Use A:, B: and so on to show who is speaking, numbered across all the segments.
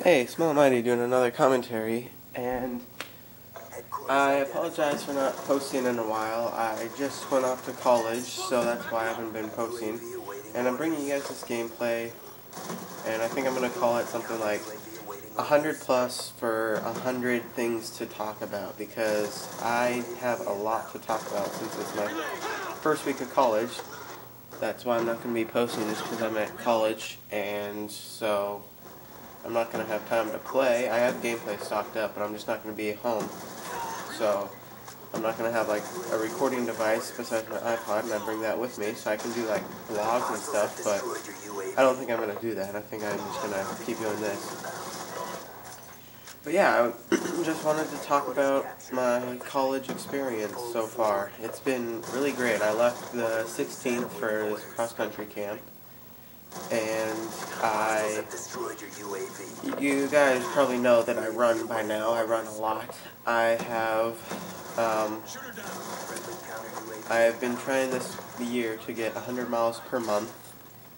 A: Hey, Small Mighty doing another commentary, and I apologize for not posting in a while. I just went off to college, so that's why I haven't been posting. And I'm bringing you guys this gameplay, and I think I'm going to call it something like 100 plus for 100 things to talk about, because I have a lot to talk about since it's my first week of college. That's why I'm not going to be posting, just because I'm at college, and so I'm not going to have time to play. I have gameplay stocked up, but I'm just not going to be at home. So I'm not going to have like a recording device besides my iPod, and I bring that with me so I can do like vlogs and stuff, but I don't think I'm going to do that. I think I'm just going to keep doing this. But yeah, I just wanted to talk about my college experience so far. It's been really great. I left the 16th for this cross-country camp, and you guys probably know that I run by now. I run a lot. I have been trying this year to get 100 miles per month,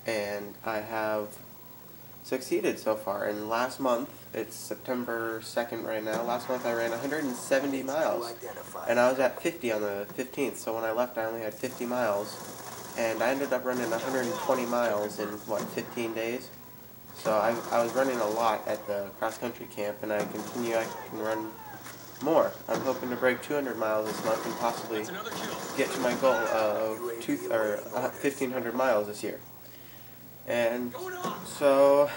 A: and I have succeeded so far. And last month, it's September 2nd right now, last month I ran 170 miles, and I was at 50 on the 15th, so when I left I only had 50 miles, and I ended up running 120 miles in, 15 days? So I was running a lot at the cross-country camp, and I can run more. I'm hoping to break 200 miles this month and possibly get to my goal of 1,500 miles this year. And so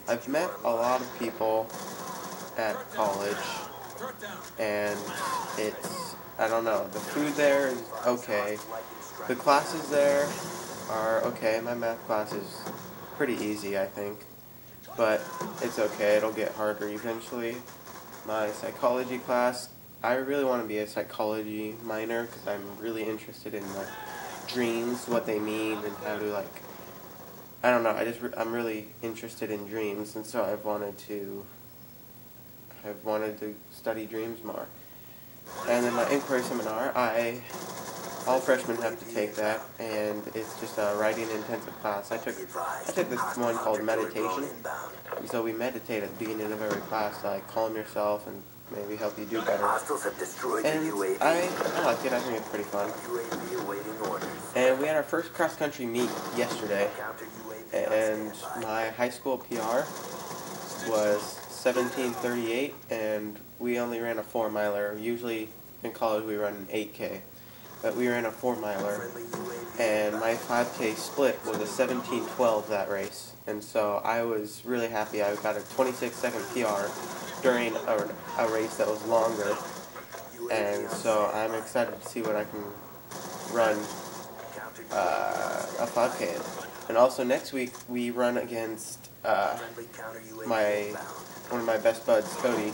A: I've met a lot of people at college, and I don't know, the food there is okay. The classes there are okay. My math class is pretty easy, I think, but it's okay. It'll get harder eventually. My psychology class, I really want to be a psychology minor because I'm really interested in like dreams, what they mean, and how to like, I don't know, I'm really interested in dreams, and so I've wanted to study dreams more. And then my inquiry seminar, all freshmen have to take that, and it's just a writing intensive class. I took this one called meditation, and so we meditate at the beginning of every class to like calm yourself and maybe help you do better. And I like it. I think it's pretty fun. And we had our first cross-country meet yesterday, and my high school PR was 17:38, and we only ran a 4-miler. Usually in college we run an 8K, but we ran a 4-miler, and my 5K split was a 17:12 that race, and so I was really happy. I got a 26-second PR during a race that was longer, and so I'm excited to see what I can run a 5K in. And also next week we run against one of my best buds, Cody,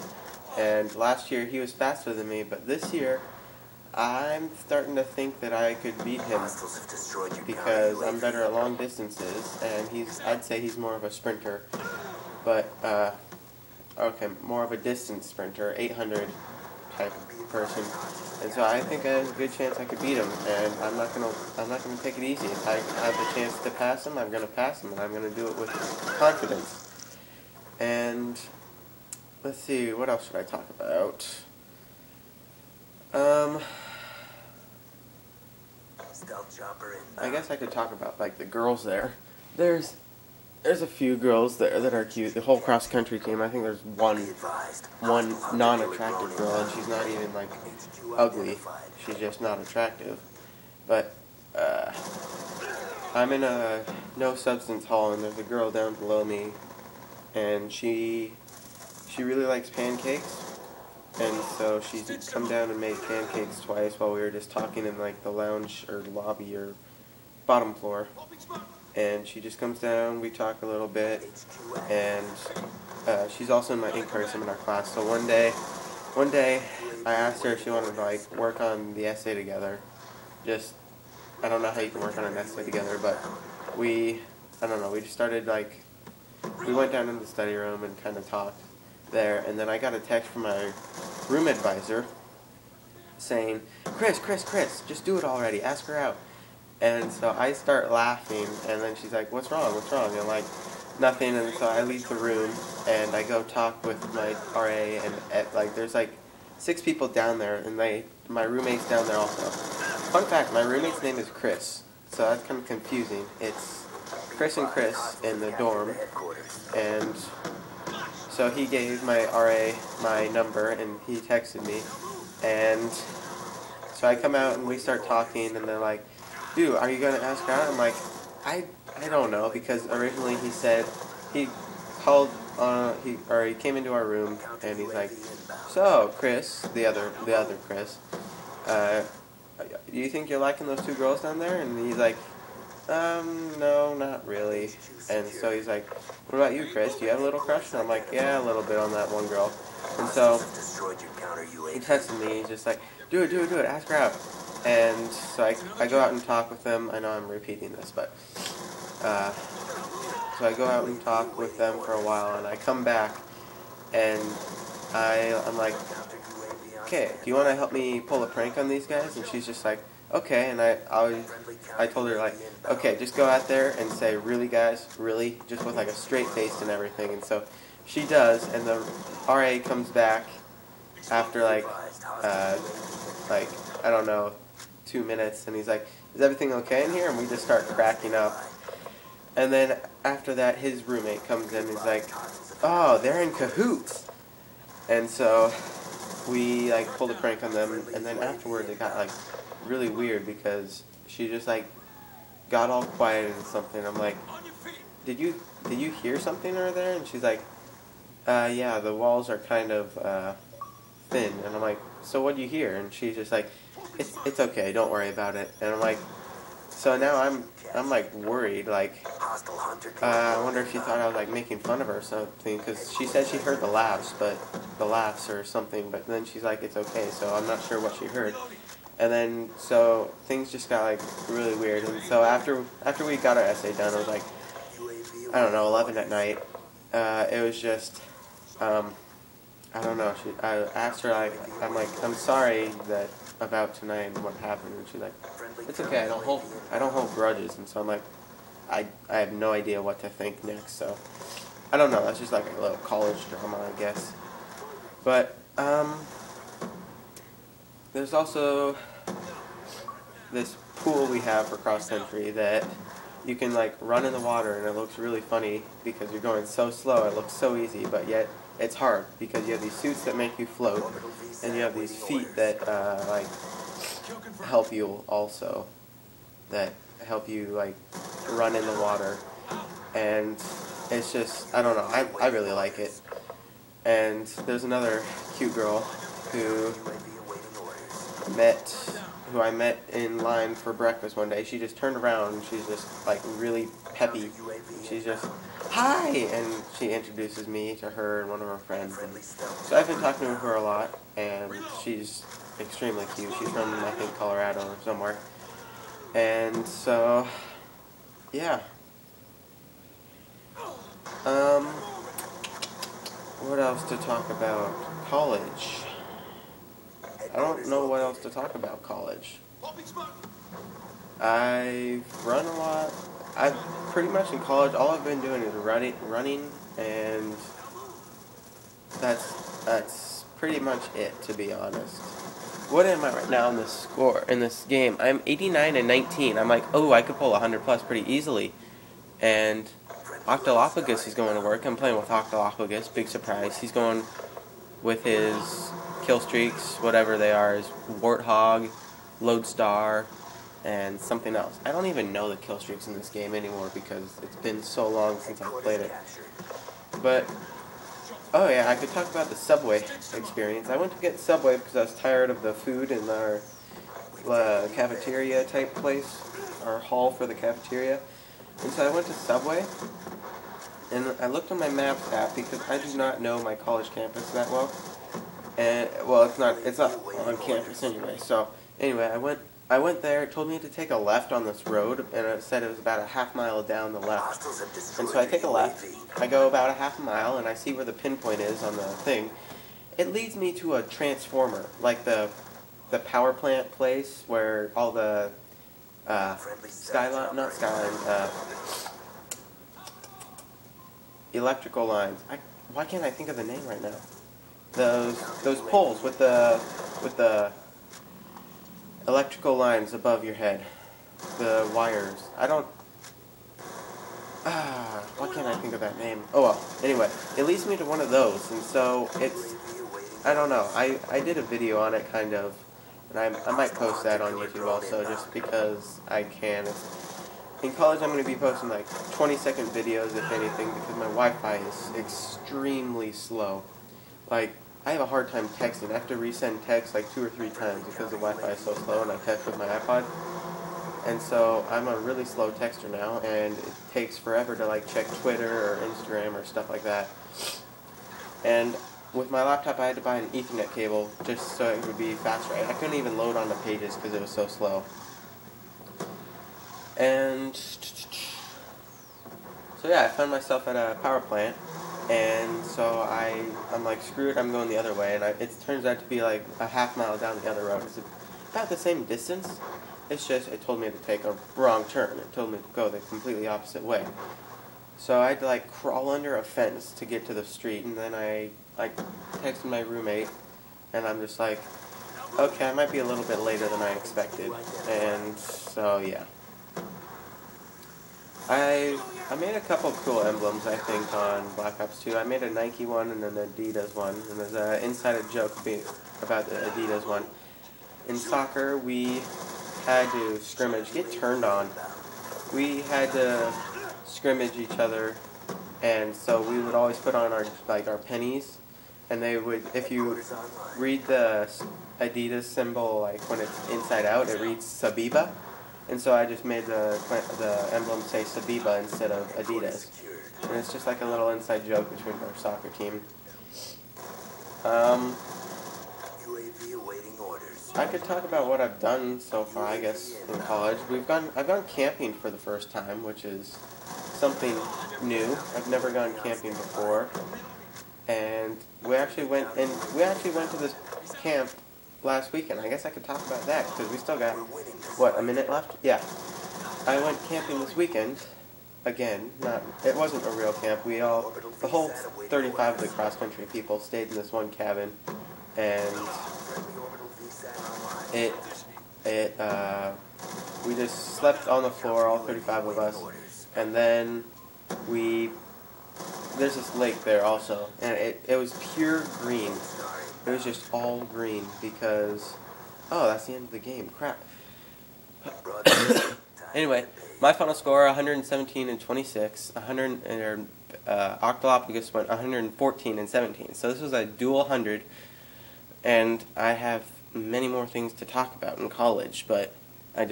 A: and last year he was faster than me, but this year I'm starting to think that I could beat him because I'm better at long distances, and I'd say he's more of a sprinter, but okay, more of a distance sprinter, 800 type of person. And so I think there's a good chance I could beat him, and I'm not gonna take it easy. If I have the chance to pass him, I'm gonna pass him, and I'm gonna do it with confidence. And let's see, what else should I talk about? I guess I could talk about like the girls there. There's a few girls there that are cute. The whole cross-country team, I think there's one non-attractive girl, and she's not even like ugly. She's just not attractive. But I'm in a no-substance hall, and there's a girl down below me, and she really likes pancakes, and so she's come down and made pancakes twice while we were just talking in like the lounge or lobby or bottom floor. And she just comes down, we talk a little bit, and she's also in my inquiry seminar class. So one day I asked her if she wanted to like work on the essay together. I don't know how you can work on an essay together, but we just started like, we went down in the study room and kind of talked there, and then I got a text from my room advisor saying, Chris, just do it already, ask her out. And so I start laughing, and then she's like, what's wrong? And like, nothing, and so I leave the room and I go talk with my RA, and like there's like 6 people down there, and my roommate's down there also. Fun fact, my roommate's name is Chris, so that's kind of confusing. It's Chris and Chris in the dorm, and so he gave my RA my number and he texted me, and so I come out and we start talking, and they're like, dude, are you gonna ask her out? I'm like, I don't know, because originally he said he called he came into our room and he's like, so Chris, the other Chris, do you think you're liking those 2 girls down there? And he's like, no, not really. And so he's like, what about you, Chris? Do you have a little crush? And I'm like, yeah, a little bit on that one girl. And so he texted me, he's just like, do it, ask her out. And so I go out and talk with them. I know I'm repeating this, but so I go out and talk with them for a while, and I come back, and I'm like, okay, do you want to help me pull a prank on these guys? And she's just like, okay. And I told her, like, okay, just go out there and say, really, guys, really, just with like a straight face and everything. And so she does, and the RA comes back after like I don't know, 2 minutes, and he's like, is everything okay in here? And we just start cracking up. And then after that, his roommate comes in and he's like, oh, they're in cahoots. And so we like pulled a prank on them, and then afterwards it got like really weird because she just like got all quiet and something. I'm like, did you hear something over there? And she's like, yeah, the walls are kind of thin. And I'm like, so what do you hear? And she's just like, it's okay, don't worry about it. And I'm like, so now I'm like worried, like, I wonder if she thought I was like making fun of her or something, because she said she heard the laughs or something, but then she's like, it's okay, so I'm not sure what she heard. And then, so things just got like really weird, and so after we got our essay done, it was like, I don't know, 11 at night. It was just, I don't know, I asked her, like, I'm sorry about tonight and what happened, and she's like, it's okay, I don't hold grudges. And so I'm like, I have no idea what to think next, so I don't know, that's just like a little college drama, I guess. But there's also this pool we have for cross country that you can like run in the water, and it looks really funny because you're going so slow. It looks so easy, but yet it's hard because you have these suits that make you float, and you have these feet that like help you also, that help you like run in the water. And it's just, I don't know, I really like it. And there's another cute girl who I met in line for breakfast one day. She just turned around and she's just like really peppy. She's just, hi! And she introduces me to her and one of her friends. And so I've been talking to her a lot, and she's extremely cute. She's from, I think, Colorado or somewhere. And so, yeah. What else to talk about? College. I don't know what else to talk about college. I've run a lot. I've pretty much in college, all I've been doing is running, and that's pretty much it, to be honest. What am I right now in this game? I'm 89 and 19. I'm like, oh, I could pull 100 plus pretty easily. And Octolopagus is going to work. I'm playing with Octolopagus. Big surprise. He's going with his kill streaks, whatever they are, is Warthog, Lodestar, and something else. I don't even know the kill streaks in this game anymore because it's been so long since I played it. But, oh yeah, I could talk about the Subway experience. I went to get Subway because I was tired of the food in our cafeteria type place, our hall for the cafeteria. And so I went to Subway, and I looked on my Maps app because I do not know my college campus that well. And well, it's not on campus anyway. So anyway, I went there. It told me to take a left on this road, and it said it was about a half mile down the left. And so I take a left. I go about a half mile, and I see where the pinpoint is on the thing. It leads me to a transformer, like the power plant place where all the electrical lines. Why can't I think of the name right now? Those poles with the electrical lines above your head. The wires. Why can't I think of that name? Oh well, anyway, it leads me to one of those, and so I don't know, I did a video on it, kind of, and I might post that on YouTube also, just because I can. In college, I'm going to be posting like 20-second videos, if anything, because my Wi-Fi is extremely slow. Like, I have a hard time texting. I have to resend text like 2 or 3 times because the Wi-Fi is so slow, and I text with my iPod. And so I'm a really slow texter now, and it takes forever to like check Twitter or Instagram or stuff like that. And with my laptop, I had to buy an Ethernet cable just so it would be faster. I couldn't even load on the pages because it was so slow. And so yeah, I found myself at a power plant, and so I'm like, screw it, I'm going the other way, and it turns out to be like a half mile down the other road. It's about the same distance. It's just, it told me to take a wrong turn. It told me to go the completely opposite way. So I had to like crawl under a fence to get to the street, and then I texted my roommate, and I'm just like, okay, I might be a little bit later than I expected. And so yeah. I made a couple cool emblems, I think, on Black Ops 2. I made a Nike one and an Adidas one, and there's an insider joke about the Adidas one. In soccer, we had to scrimmage, get turned on. We had to scrimmage each other, and so we would always put on our pennies, and they would, if you read the Adidas symbol, like when it's inside out, it reads Sabiba. And so I just made the emblem say Sabiba instead of Adidas. And it's just like a little inside joke between our soccer team. I could talk about what I've done so far, I guess, in college. I've gone camping for the first time, which is something new. I've never gone camping before. And we actually went to this camp last weekend. I guess I could talk about that, because we still got, what, a minute left? Yeah. I went camping this weekend. Again, it wasn't a real camp. The whole 35 of the cross-country people stayed in this one cabin, and we just slept on the floor, all 35 of us, and then there's this lake there also, and it was pure green. It was just all green because, oh, that's the end of the game. Crap. Anyway, my final score, 117 and 26. Octolophagus went 114 and 17. So this was a dual 100, and I have many more things to talk about in college, but I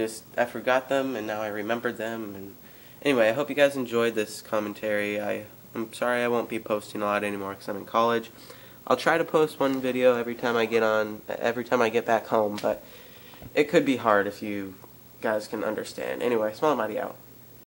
A: forgot them, and now I remembered them. And anyway, I hope you guys enjoyed this commentary. I'm sorry I won't be posting a lot anymore because I'm in college. I'll try to post one video every time I get back home, but it could be hard if you guys can understand. Anyway, Small Mighty out.